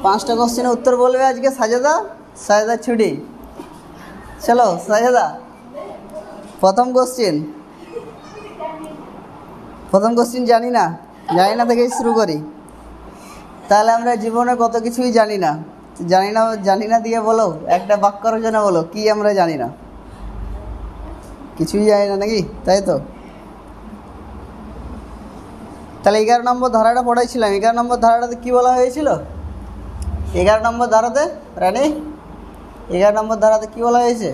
5টা কোশ্চেনের উত্তর বলবে আজকে সাজেদা। সাজেদা ছুটি। চলো সাজেদা, প্রথম কোশ্চেন জানি না থেকেই শুরু করি। তাহলে আমরা জীবনে কত কিছুই জানি না দিয়ে বলো, একটা বাক্য রচনা বলো কি আমরা জানি না। কিছুই জানি না নাকি, তাই তো? তাহলে 11 নম্বর ধারাটা পড়াইছিলাম। 11 নম্বর ধারাটাতে কী বলা হয়েছিল? 11 নম্বর ধারাতে রানী 11 নম্বর ধারাতে কী বলা হয়েছে?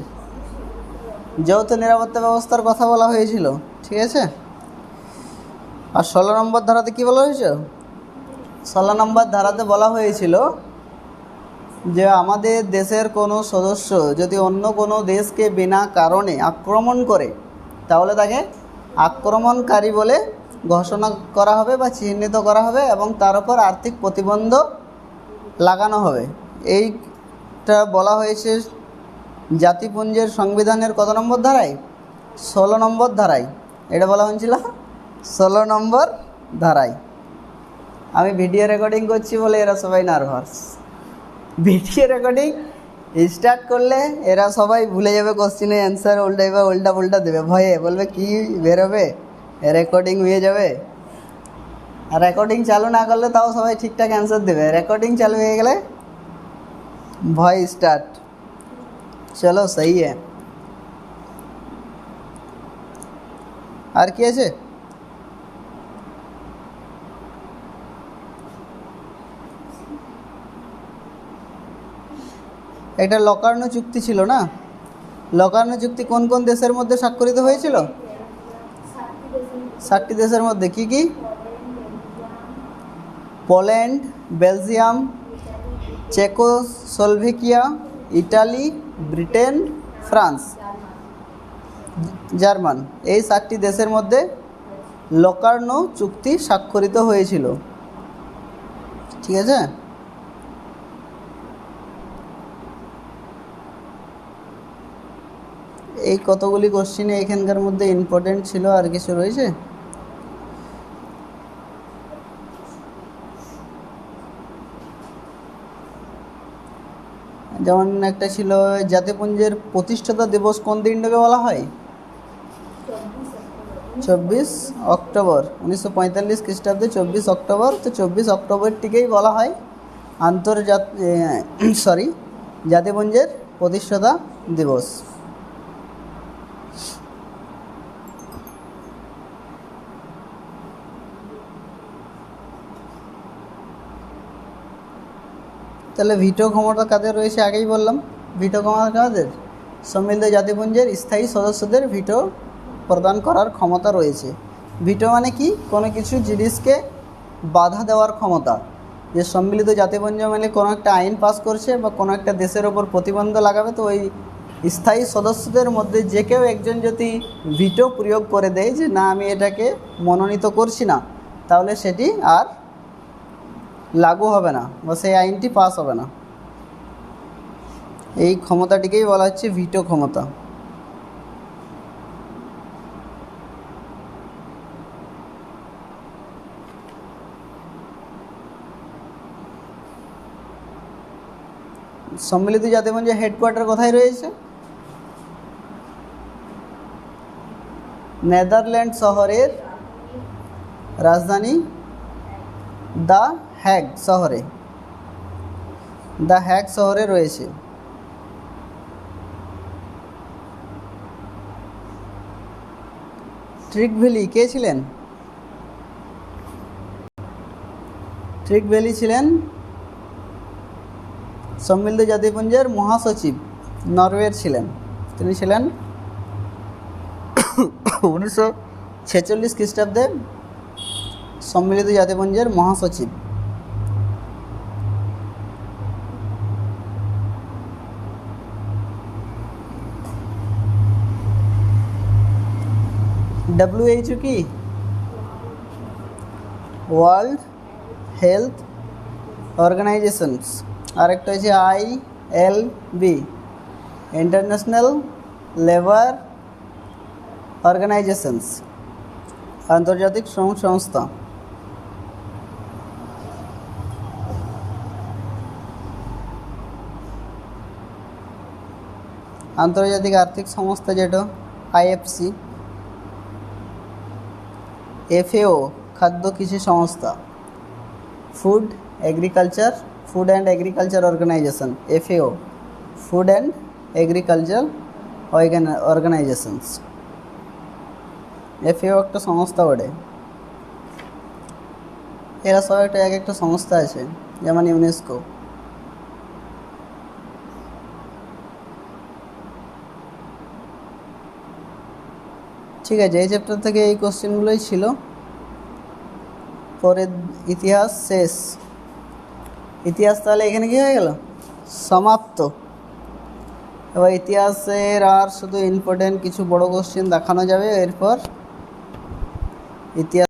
যৌথ নিরাপত্তা ব্যবস্থার কথা বলা হয়েছিল, ঠিক আছে। আর 16 নম্বর ধারাতে কী বলা হয়েছে? 16 নম্বর ধারাতে বলা হয়েছিল যে আমাদের দেশের কোনো সদস্য যদি অন্য কোনো দেশকে বিনা কারণে আক্রমণ করে তাহলে তাকে আক্রমণকারী বলে ঘোষণা করা হবে বা চিহ্নিত করা হবে এবং তার উপর আর্থিক প্রতিবন্ধ লাগানো হবে। এইটা বলা হয়েছে জাতিপুঞ্জের সংবিধানের কত নম্বর ধারায়? 16 নম্বর ধারায়। এটা বলা হয়েছিল 16 নম্বর ধারায়। আমি ভিডিও রেকর্ডিং করছি বলে এরা সবাই নার্ভাস। ভিডিও রেকর্ডিং স্টার্ট করলে এরা সবাই ভুলে যাবে, কোশ্চেনের অ্যান্সার উল্টা পুল্টা দেবে ভয়ে, বলবে কি বেরোবে, রেকর্ডিং হয়ে যাবে। আর রেকর্ডিং চালু না করলে তাও সবাই ঠিকঠাক অ্যান্সার দেবে, রেকর্ডিং চালু হয়ে গেলে ভয় স্টার্ট। চলো সহি है। আর কি আছে? একটা লকার্নো চুক্তি ছিল না? লকার্নো চুক্তি কোন কোন দেশের মধ্যে স্বাক্ষরিত হয়েছিল? 7টি দেশের মধ্যে। কি কি? Poland, Belgium, Czechoslovakia, Italy, Britain, France, German. এই 7টি দেশের মধ্যে লকার্নো চুক্তি স্বাক্ষরিত হয়েছিল, ঠিক আছে। এই কতগুলি কোশ্চেনে এখানকার মধ্যে ইম্পর্টেন্ট ছিল। আর কিছু রয়েছে? যেমন একটা ছিল জাতিপুঞ্জের প্রতিষ্ঠাতা দিবস কোন দিনটাকে বলা হয়? 24 অক্টোবর 1945 খ্রিস্টাব্দে 24 অক্টোবর। তো 24 অক্টোবরটিকেই বলা হয় জাতিপুঞ্জের প্রতিষ্ঠাতা দিবস। তাহলে ভিটো ক্ষমতা কাদের রয়েছে? আগেই বললাম ভিটো ক্ষমতা কাদের? সম্মিলিত জাতিপুঞ্জের স্থায়ী সদস্যদের ভিটো প্রদান করার ক্ষমতা রয়েছে। ভিটো মানে কি? কোনো কিছু জিনিসকে বাধা দেওয়ার ক্ষমতা। যে সম্মিলিত জাতিপুঞ্জ মানে কোনো একটা আইন পাস করছে বা কোনো একটা দেশের ওপর প্রতিবন্ধ লাগাবে, তো ওই স্থায়ী সদস্যদের মধ্যে যে কেউ একজন যদি ভিটো প্রয়োগ করে দেয় যে না আমি এটাকে মনোনীত করছি না, তাহলে সেটি আর লাগু হবে না বা সেই আইনটি পাস হবে না। এই ক্ষমতাটিকেই বলা হচ্ছে ভিটো ক্ষমতা। সম্মিলিত জাতিপুঞ্জের হেডকোয়ার্টার কোথায় রয়েছে? নেদারল্যান্ড শহরের রাজধানী দ্য হ্যাগ শহরে রয়েছে। ট্রিকভ্যালি কে ছিলেন? ট্রিকভ্যালি ছিলেন সম্মিলিত জাতিপুঞ্জের মহাসচিব, নরওয়ের ছিলেন। তিনি ছিলেন 1946 খ্রিস্টাব্দে সম্মিলিত জাতিপুঞ্জের মহাসচিব। WHO কি? World health organizations. আরেকটা হচ্ছে ILB, ইন্টারন্যাশনাল লেবার অর্গানাইজেশনস, আন্তর্জাতিক শ্রম সংস্থা। আন্তর্জাতিক আর্থিক সংস্থা যেটা আইএফসি। এফএও খাদ্য কৃষি সংস্থা। Food and agriculture organization. FAO food and agriculture organizations. FAO একটা সংস্থা বটে। এরা সব একটা এক একটা সংস্থা আছে, যেমন ইউনেস্কো। ঠিক আছে, এই চ্যাপ্টার থেকে এই কোশ্চেনগুলোই ছিল। পরে ইতিহাস শেষ। ইতিহাস তাহলে এখানে কি হয়ে গেল, সমাপ্ত। এবার ইতিহাসের আর শুধু ইম্পর্টেন্ট কিছু বড় কোশ্চেন দেখানো যাবে এরপর। ইতিহাস